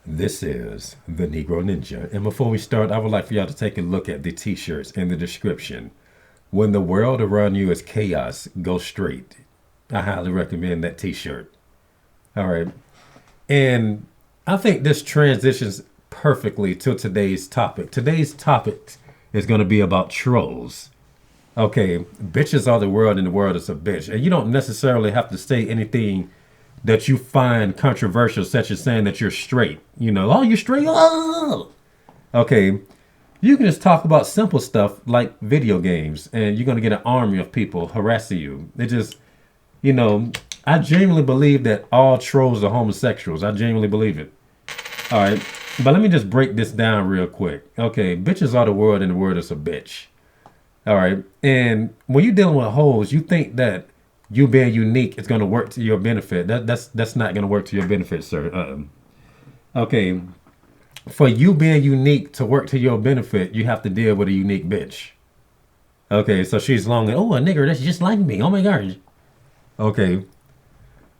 This is the Negro Ninja. And before we start, I would like for y'all to take a look at the t shirts in the description. When the world around you is chaos, go straight. I highly recommend that t shirt. All right. And I think this transitions perfectly to today's topic. Today's topic is going to be about trolls. Okay, bitches are the world and the world is a bitch. And you don't necessarily have to say anything that you find controversial, such as saying that you're straight. Oh, you're straight. Oh. Okay, you can just talk about simple stuff like video games, and you're gonna get an army of people harassing you. You know, I genuinely believe that all trolls are homosexuals. I genuinely believe it. All right, but let me just break this down real quick. Okay, bitches are the world, and the world is a bitch. All right, and when you're dealing with hoes, you think that you being unique is going to work to your benefit. That's not going to work to your benefit, sir. Okay, for you being unique to work to your benefit, you have to deal with a unique bitch. Okay, so she's long and oh, a nigger that's just like me. Oh my gosh. Okay,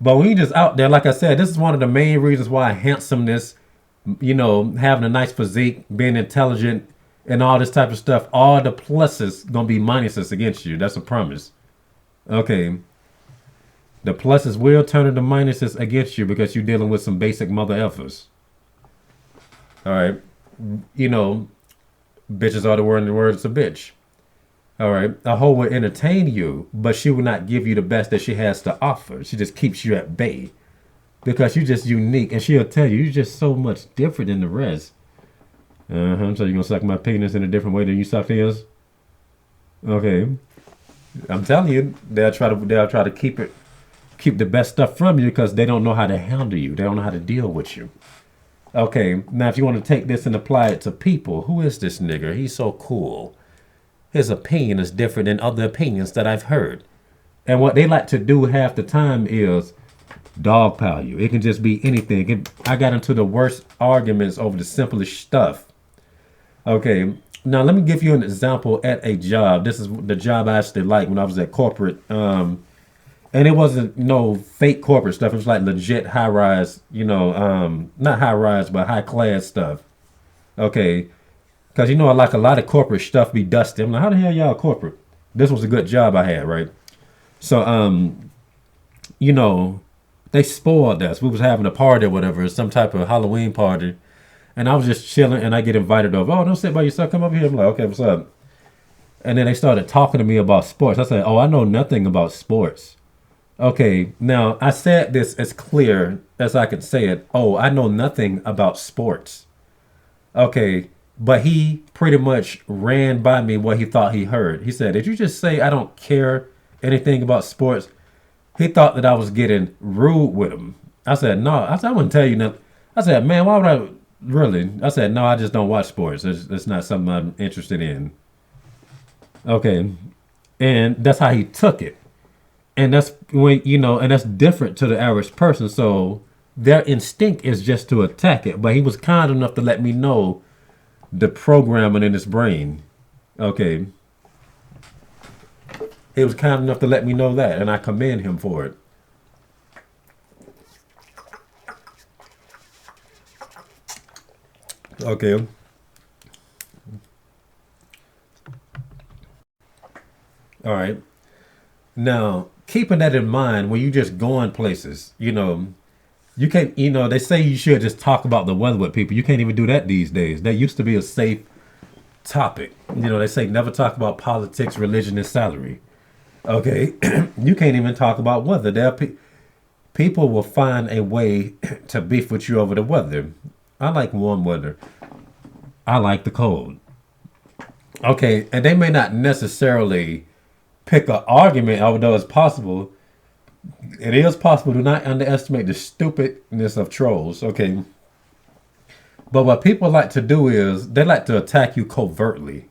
but when you just out there, like I said, this is one of the main reasons why handsomeness, having a nice physique, being intelligent, and all this type of stuff, all the pluses gonna be minuses against you. That's a promise. Okay, the pluses will turn into minuses against you because you're dealing with some basic mother effers. All right. You know, bitches are the word and the word is a bitch. All right. A hoe will entertain you, but she will not give you the best that she has to offer. She just keeps you at bay because you're just unique. And she'll tell you, you're just so much different than the rest. So you're going to suck my penis in a different way than you suck his? Okay. I'm telling you, they'll try to keep the best stuff from you because they don't know how to handle you. They don't know how to deal with you. Okay, now if you want to take this and apply it to people, who is this nigger? He's so cool. His opinion is different than other opinions that I've heard. And what they like to do half the time is dogpile you. It can just be anything. I got into the worst arguments over the simplest stuff. Okay, now let me give you an example at a job. This is the job I actually liked when I was at corporate. And it wasn't no fake corporate stuff. It was like legit high rise, not high rise, but high class stuff. Okay, because like a lot of corporate stuff be dusty. I'm like, how the hell y'all corporate? This was a good job I had, right? So, you know, they spoiled us. We was having a party or whatever, some type of Halloween party, and I was just chilling, and I get invited over. Oh, don't sit by yourself. Come over here. I'm like, okay, what's up? And then they started talking to me about sports. I said, oh, I know nothing about sports. Okay, now I said this as clear as I could say it. Oh, I know nothing about sports. Okay, but he pretty much ran by me what he thought he heard. He said, did you just say I don't care anything about sports? He thought that I was getting rude with him. I said, no, I wouldn't tell you nothing. I said, man, why would I really? I said, no, I just don't watch sports. It's not something I'm interested in. Okay, and that's how he took it. And that's and that's different to the average person. So their instinct is just to attack it. But he was kind enough to let me know the programming in his brain. Okay. He was kind enough to let me know that, and I commend him for it. Okay. All right. Now, keeping that in mind, when you just going places, you can't, they say you should just talk about the weather with people. You can't even do that these days. That used to be a safe topic. They say never talk about politics, religion, and salary. Okay, you can't even talk about weather. People will find a way to beef with you over the weather. I like warm weather. I like the cold. Okay, and they may not necessarily pick an argument, although it's possible. It is possible. Do not underestimate the stupidness of trolls. Okay, but what people like to do is they like to attack you covertly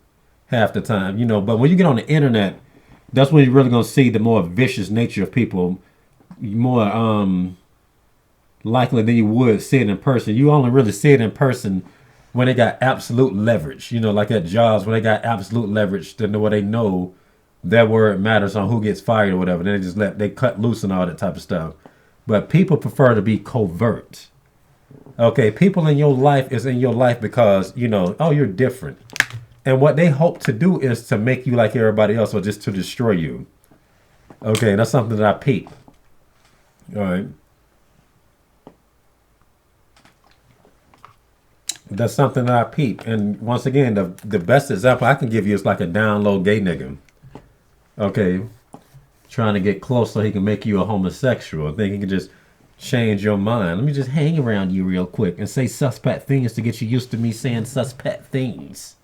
half the time. But when you get on the internet, that's when you're really gonna see the more vicious nature of people, more likely than you would see it in person. You only really see it in person when they got absolute leverage. Like at jobs when they got absolute leverage, then where they know their word matters on who gets fired or whatever. Then they cut loose and all that type of stuff. But people prefer to be covert. Okay, people in your life is in your life because, oh, you're different. And what they hope to do is to make you like everybody else or just to destroy you. Okay, that's something that I peep. All right. That's something that I peep. And once again, the best example I can give you is like a down low gay nigga. Okay. Trying to get close so he can make you a homosexual. Think he can just change your mind. Let me just hang around you real quick and say suspect things to get you used to me saying suspect things.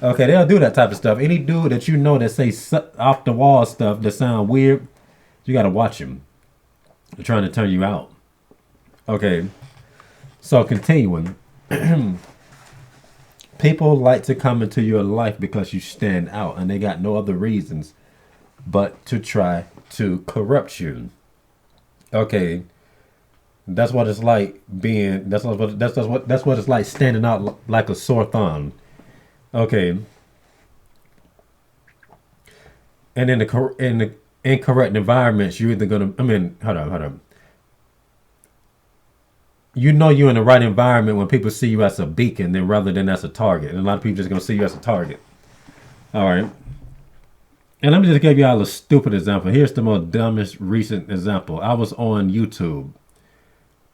Okay, they'll do that type of stuff. Any dude that you know that say off the wall stuff that sound weird, you gotta watch him. They're trying to turn you out. Okay, so continuing. People like to come into your life because you stand out, and they got no other reasons but to try to corrupt you. Okay, that's what it's like being. That's what it's like standing out like a sore thumb. Okay, and in the incorrect environments, you're either gonna. I mean, hold on. You know you're in the right environment when people see you as a beacon, then rather than as a target. And a lot of people just gonna see you as a target. All right. And let me just give y'all a stupid example. Here's the most dumbest recent example. I was on YouTube,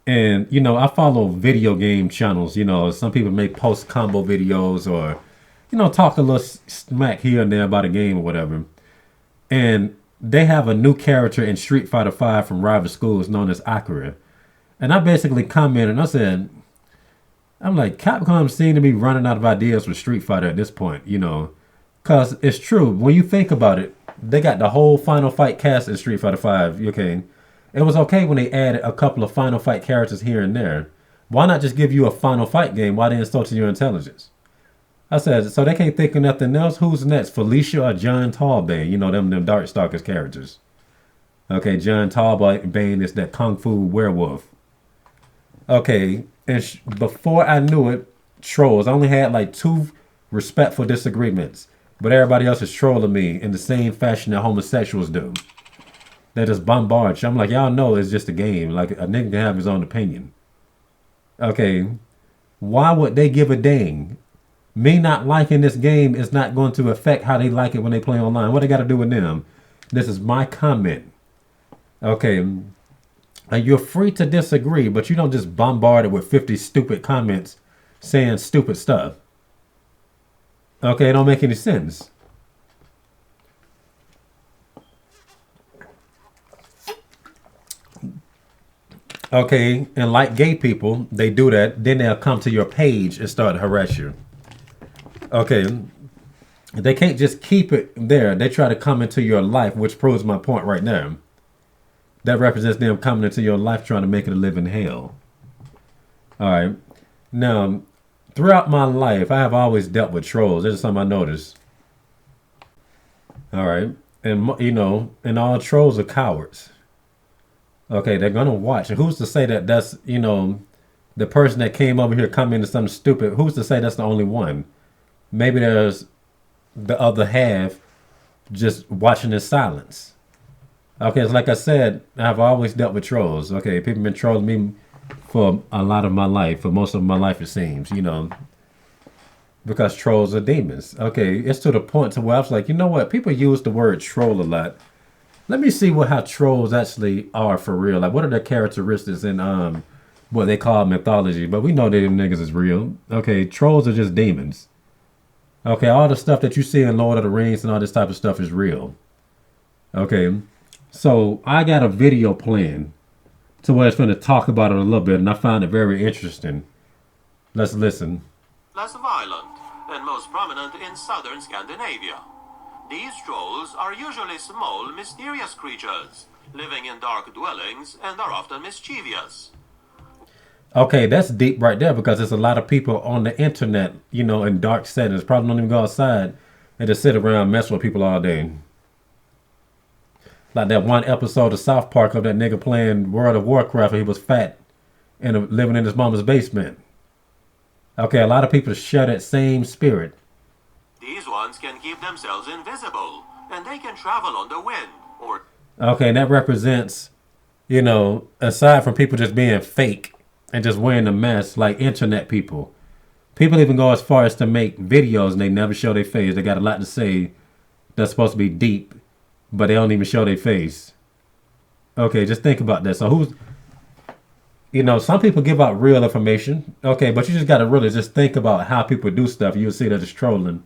and I follow video game channels. Some people make post combo videos or talk a little smack here and there about a game or whatever. And they have a new character in Street Fighter 5 from rival schools known as Akira. And I basically commented and I said, I'm like, Capcom seem to be running out of ideas for Street Fighter at this point, Because it's true. When you think about it, they got the whole Final Fight cast in Street Fighter 5. Okay. It was okay when they added a couple of Final Fight characters here and there. Why not just give you a Final Fight game? Why they insulting your intelligence? I said, so they can't think of nothing else? Who's next? Felicia or John Talbane? Them Darkstalkers characters. Okay, John Talbane is that Kung Fu werewolf. Okay, and before I knew it, trolls. I only had like 2 respectful disagreements. But everybody else is trolling me in the same fashion that homosexuals do. They just bombard you. I'm like, y'all know it's just a game. Like, a nigga can have his own opinion. Okay, why would they give a dang? Me not liking this game is not going to affect how they like it when they play online. What they got to do with them? This is my comment. Okay, and you're free to disagree, but you don't just bombard it with 50 stupid comments saying stupid stuff. Okay, it don't make any sense. Okay, and like gay people, they do that. Then they'll come to your page and start to harass you. Okay, they can't just keep it there. They try to come into your life, which proves my point right now. That represents them coming into your life trying to make it a living hell. All right. Now, throughout my life, I have always dealt with trolls. This is something I noticed. All right. And all trolls are cowards. Okay, they're going to watch. And who's to say that that's, the person that came over here coming into something stupid, who's to say that's the only one? Maybe there's the other half just watching in silence. Okay, it's like I said, I've always dealt with trolls. Okay, people have been trolling me for a lot of my life, for most of my life it seems, because trolls are demons. Okay, it's to the point to where I was like, you know what? People use the word troll a lot. Let me see how trolls actually are for real. Like, what are their characteristics in what they call mythology? But we know that them niggas is real. Okay, trolls are just demons. Okay, all the stuff that you see in Lord of the Rings and all this type of stuff is real. Okay, so I got a video plan to where it's going to talk about it a little bit, and I found it very interesting. Let's listen. Less violent and most prominent in southern Scandinavia. These trolls are usually small, mysterious creatures, living in dark dwellings and are often mischievous. Okay, that's deep right there because there's a lot of people on the internet, in dark settings, probably don't even go outside and just sit around and mess with people all day. Like that one episode of South Park of that nigga playing World of Warcraft and he was fat and living in his mama's basement. Okay, a lot of people share that same spirit. These ones can keep themselves invisible, and they can travel on the wind, or... Okay, and that represents, aside from people just being fake, and just wearing a mask like internet people. People even go as far as to make videos and they never show their face. They got a lot to say that's supposed to be deep, but they don't even show their face. Okay, just think about that. So who's, some people give out real information. Okay, but you just got to really just think about how people do stuff. You'll see that it's trolling.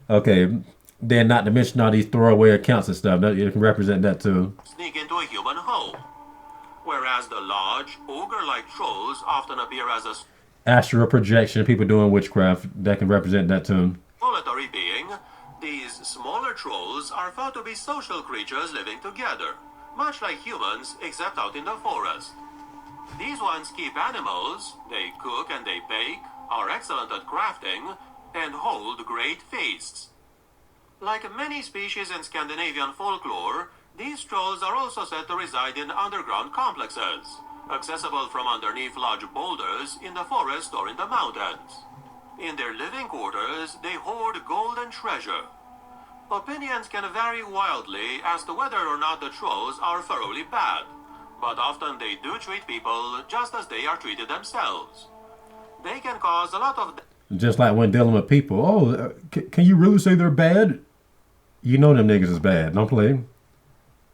Okay, then not to mention all these throwaway accounts and stuff. That you can represent that too. Sneak into a human home, whereas the large, ogre-like trolls often appear as a Astral projection, people doing witchcraft, that can represent that too. solitary being. These smaller trolls are thought to be social creatures living together, much like humans, except out in the forest. These ones keep animals, they cook and they bake, are excellent at crafting, and hold great feasts. Like many species in Scandinavian folklore, these trolls are also said to reside in underground complexes, accessible from underneath large boulders in the forest or in the mountains. In their living quarters, they hoard gold and treasure. Opinions can vary wildly as to whether or not the trolls are thoroughly bad, but often they do treat people just as they are treated themselves. They can cause a lot of Just like when dealing with people, can you really say they're bad? You know them niggas is bad. Don't play.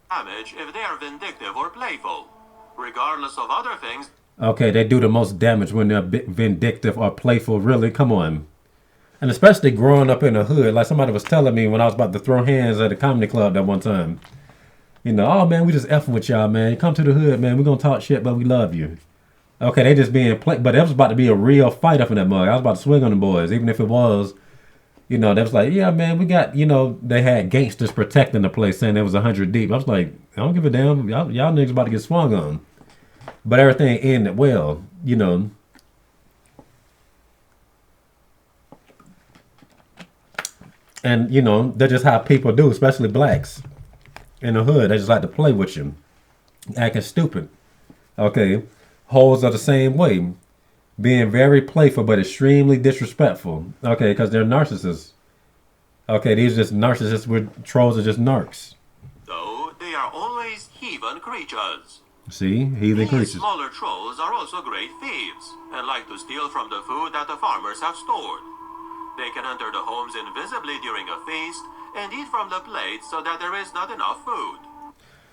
damage if they are vindictive or playful. Regardless of other things, Okay, they do the most damage when they're vindictive or playful. Really, come on. And especially growing up in the hood, like somebody was telling me when I was about to throw hands at a comedy club that one time. Oh man, we just effing with y'all, man. You come to the hood, man. We gonna talk shit, but we love you. Okay, they just being but it was about to be a real fight up in that mug. I was about to swing on the boys, even if it was, they was like, yeah, man, we got, they had gangsters protecting the place, saying there was 100 deep. I was like, I don't give a damn. Y'all niggas about to get swung on. But everything ended well, And, that's just how people do, especially blacks in the hood. They just like to play with you, acting stupid. Okay. Hoes are the same way. Being very playful, but extremely disrespectful. Okay, because they're narcissists. Okay, these are just narcissists with trolls are just narcs. though, they are always heathen creatures. See? Heathen These creatures. smaller trolls are also great thieves and like to steal from the food that the farmers have stored. They can enter the homes invisibly during a feast and eat from the plates so that there is not enough food.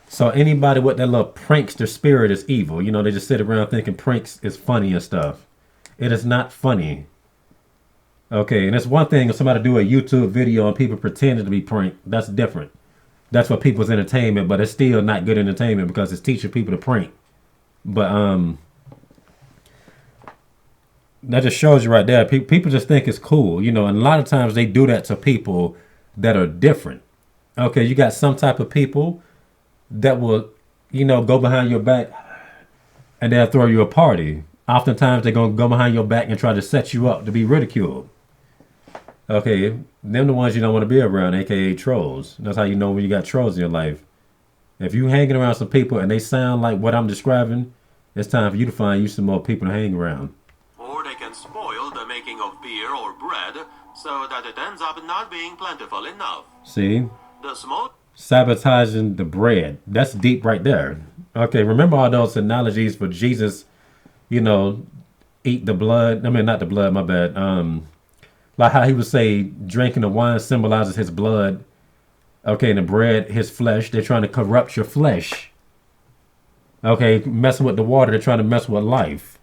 So anybody with that little prankster spirit is evil. They just sit around thinking pranks is funny and stuff. It is not funny. Okay, and it's one thing if somebody do a YouTube video and people pretending to be pranked. That's different. That's for people's entertainment, but it's still not good entertainment because it's teaching people to prank. But that just shows you right there. People just think it's cool, and a lot of times they do that to people that are different. Okay, you got some type of people that will, go behind your back and they'll throw you a party. Oftentimes they're going to go behind your back and try to set you up to be ridiculed. Okay, them the ones you don't want to be around, aka trolls. That's how you know when you got trolls in your life. If you hanging around some people and they sound like what I'm describing, it's time for you to find you some more people to hang around. Or they can spoil the making of beer or bread so that it ends up not being plentiful enough. See? The small Sabotaging the bread. That's deep right there. Okay, remember all those analogies for Jesus, eat the blood. I mean, not the blood, my bad. Like how he would say drinking the wine symbolizes his blood. Okay, and the bread, his flesh. They're trying to corrupt your flesh. Okay, messing with the water, they're trying to mess with life.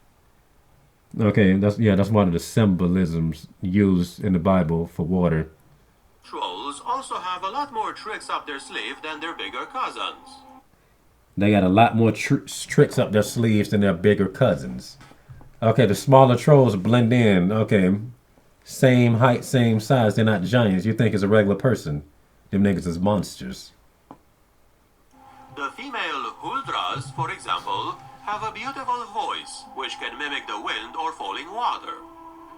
Okay, that's one of the symbolisms used in the Bible for water. trolls also have a lot more tricks up their sleeve than their bigger cousins. They got a lot more tricks up their sleeves than their bigger cousins. Okay, the smaller trolls blend in. Okay, same height, same size. They're not giants. You think it's a regular person. Them niggas is monsters. The female huldras, for example, have a beautiful voice which can mimic the wind or falling water.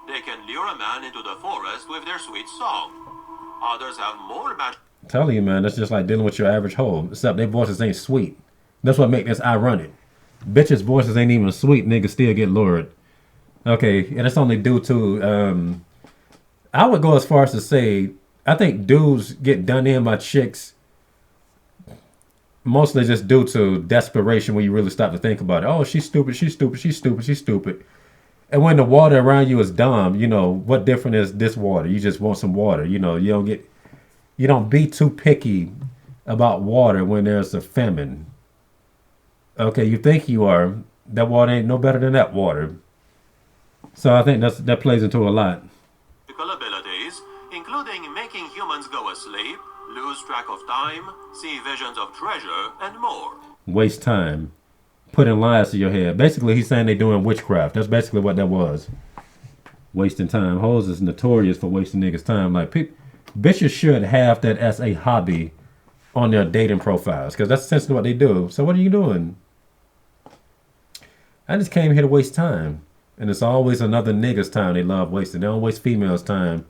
They can lure a man into the forest with their sweet song. Others have more magic. Tell you, man, that's just like dealing with your average hoe, except their voices ain't sweet. That's what make this ironic. Bitches' voices ain't even sweet, niggas still get lured. Okay, and it's only due to, I would go as far as to say, I think dudes get done in by chicks mostly just due to desperation when you really stop to think about it. Oh, she's stupid, she's stupid, she's stupid, she's stupid. And when the water around you is dumb, what different is this water? You just want some water. You don't be too picky about water when there's a famine. Okay, you think you are. That water ain't no better than that water. So I think that plays into a lot. Abilities, including making humans go asleep, lose track of time, see visions of treasure, and more. Waste time. Putting lies to your head. Basically, he's saying they're doing witchcraft. That's basically what that was. Wasting time. Hoes is notorious for wasting niggas' time. Like, bitches should have that as a hobby on their dating profiles, because that's essentially what they do. So what are you doing? I just came here to waste time. And it's always another nigga's time they love wasting. They don't waste females' time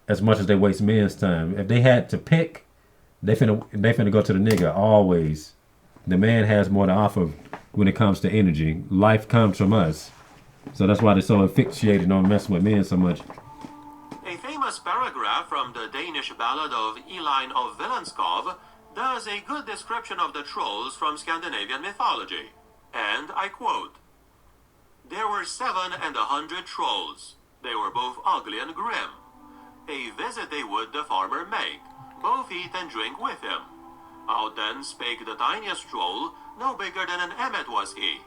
as much as they waste men's time. If they had to pick, they finna go to the nigga always. The man has more to offer when it comes to energy. Life comes from us. So that's why they're so asphyxiated on messing with men so much. A famous paragraph from the Danish ballad of Elin of Villenskov does a good description of the trolls from Scandinavian mythology. And I quote, "There were 700 trolls. They were both ugly and grim. A visit they would the farmer make, both eat and drink with him. Out then spake the tiniest troll, no bigger than an emmet was he.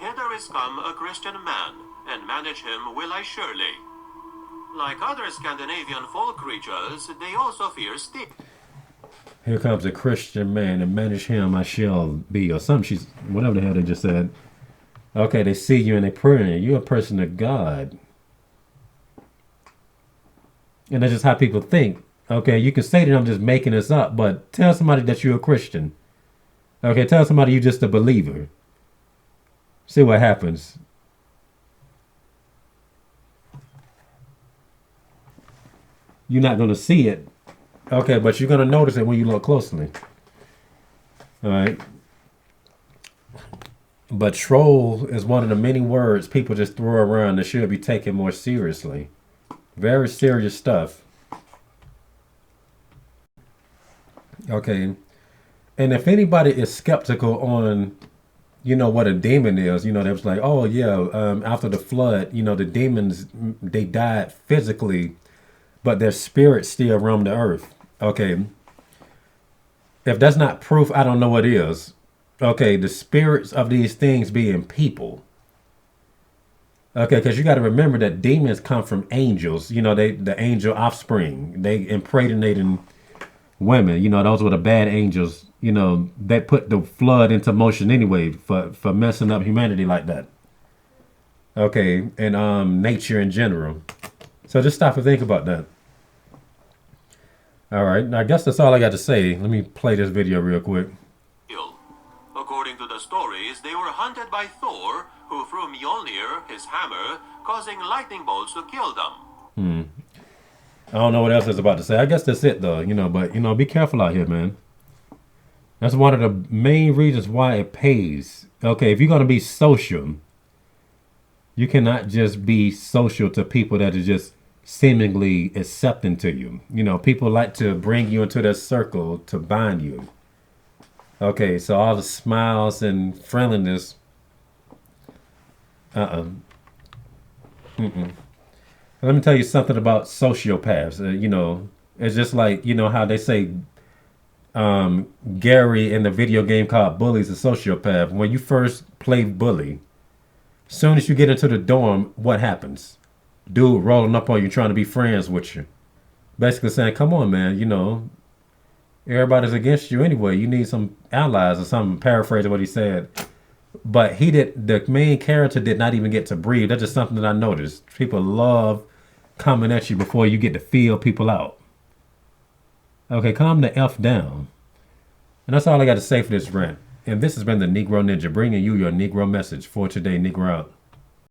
Hither is come a Christian man, and manage him will I surely." Like other Scandinavian folk creatures, they also fear steep. Here comes a Christian man, and manage him I shall be, or something. Whatever the hell they just said. Okay, they see you and they pray. You're a person of God. And that's just how people think. Okay, you can say that I'm just making this up, but tell somebody that you're a Christian. Okay, tell somebody you're just a believer. See what happens. You're not going to see it. Okay, but you're going to notice it when you look closely. All right. But troll is one of the many words people just throw around that should be taken more seriously. Very serious stuff. Okay. And if anybody is skeptical on, what a demon is, they was like, oh, yeah, after the flood, the demons, they died physically, but their spirits still roam the earth. Okay. If that's not proof, I don't know what is. Okay, the spirits of these things being people. Okay, because you got to remember that demons come from angels. The angel offspring. They impregnating women. Those were the bad angels. They put the flood into motion anyway for messing up humanity like that. Okay, and nature in general. So just stop and think about that. All right, I guess that's all I got to say. Let me play this video real quick. According to the stories, they were hunted by Thor, who threw Mjolnir, his hammer, causing lightning bolts to kill them. I don't know what else is about to say. I guess that's it, though. But be careful out here, man. That's one of the main reasons why it pays. Okay, if you're gonna be social, you cannot just be social to people that are just seemingly accepting to you. People like to bring you into their circle to bind you. Okay, so all the smiles and friendliness. Let me tell you something about sociopaths. It's just like, how they say Gary in the video game called Bully is a sociopath. When you first play Bully, soon as you get into the dorm, what happens? Dude rolling up on you trying to be friends with you. Basically saying, come on, man, everybody's against you anyway. You need some allies or something. Paraphrasing what he said. But the main character did not even get to breathe. That's just something that I noticed. People love coming at you before you get to feel people out. Okay, calm the F down. And that's all I got to say for this rant. And this has been the Negro Ninja, bringing you your Negro message for today. Negro out.